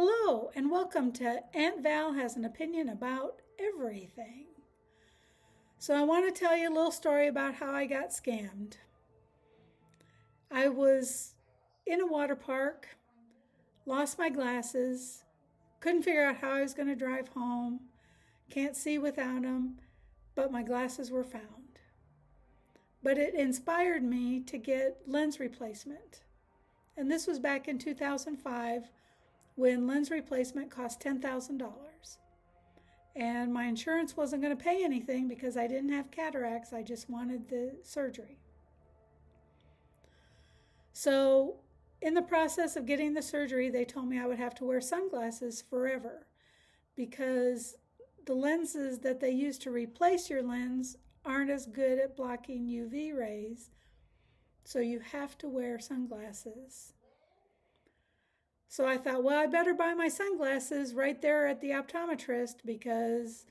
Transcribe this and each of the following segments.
Hello, and welcome to Aunt Val Has an Opinion About Everything. So, I want to tell you a little story about how I got scammed. I was in a water park, lost my glasses, couldn't figure out how I was going to drive home, can't see without them, but my glasses were found. But it inspired me to get lens replacement. And this was back in 2005 when lens replacement cost $10,000. And my insurance wasn't going to pay anything because I didn't have cataracts. I just wanted the surgery. So in the process of getting the surgery, they told me I would have to wear sunglasses forever because the lenses that they use to replace your lens aren't as good at blocking UV rays. So you have to wear sunglasses. So I thought, well, I better buy my sunglasses right there at the optometrist because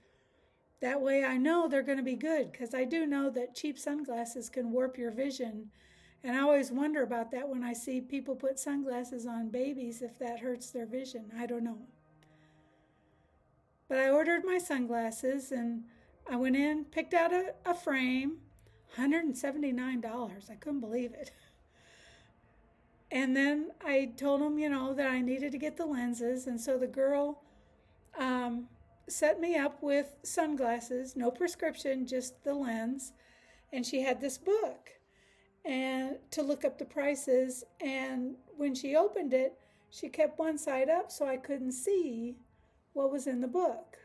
that way I know they're going to be good, because I do know that cheap sunglasses can warp your vision. And I always wonder about that when I see people put sunglasses on babies, if that hurts their vision. I don't know. But I ordered my sunglasses and I went in, picked out a frame, $179. I couldn't believe it. And then I told them, that I needed to get the lenses. And so the girl set me up with sunglasses, no prescription, just the lens. And she had this book and to look up the prices. And when she opened it, she kept one side up so I couldn't see what was in the book,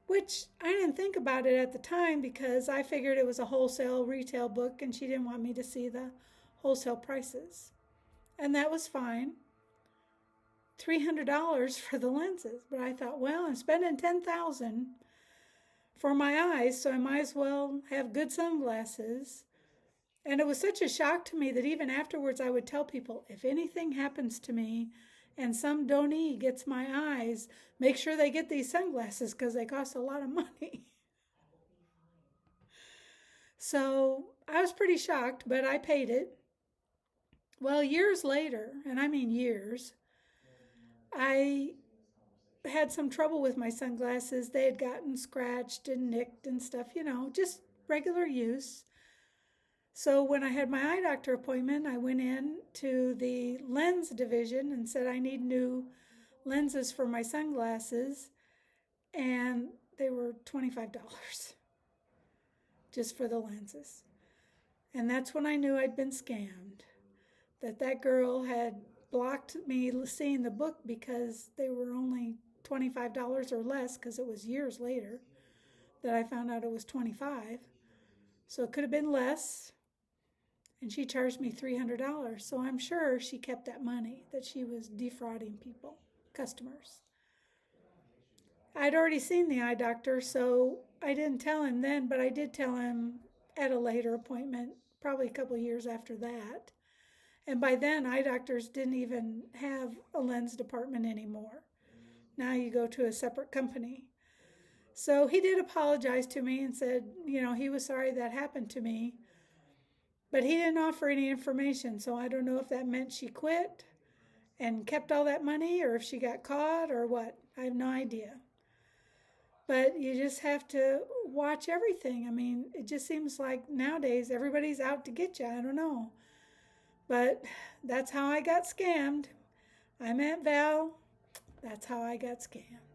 which I didn't think about it at the time because I figured it was a wholesale retail book and she didn't want me to see the wholesale prices. And that was fine. $300 for the lenses. But I thought, well, I'm spending $10,000 for my eyes, so I might as well have good sunglasses. And it was such a shock to me that even afterwards I would tell people, if anything happens to me and some donee gets my eyes, make sure they get these sunglasses because they cost a lot of money. So I was pretty shocked, but I paid it. Well, years later, and I mean years, I had some trouble with my sunglasses. They had gotten scratched and nicked and stuff, just regular use. So when I had my eye doctor appointment, I went in to the lens division and said I need new lenses for my sunglasses, and they were $25 just for the lenses. And that's when I knew I'd been scammed. That girl had blocked me seeing the book because they were only $25 or less, because it was years later that I found out it was $25. So it could have been less, and she charged me $300. So I'm sure she kept that money, that she was defrauding people, customers. I'd already seen the eye doctor, so I didn't tell him then, but I did tell him at a later appointment, probably a couple of years after that. And by then, eye doctors didn't even have a lens department anymore. Now you go to a separate company. So he did apologize to me and said, he was sorry that happened to me. But he didn't offer any information. So I don't know if that meant she quit and kept all that money, or if she got caught or what. I have no idea. But you just have to watch everything. I mean, it just seems like nowadays everybody's out to get you. I don't know. But that's how I got scammed. I'm Aunt Val. That's how I got scammed.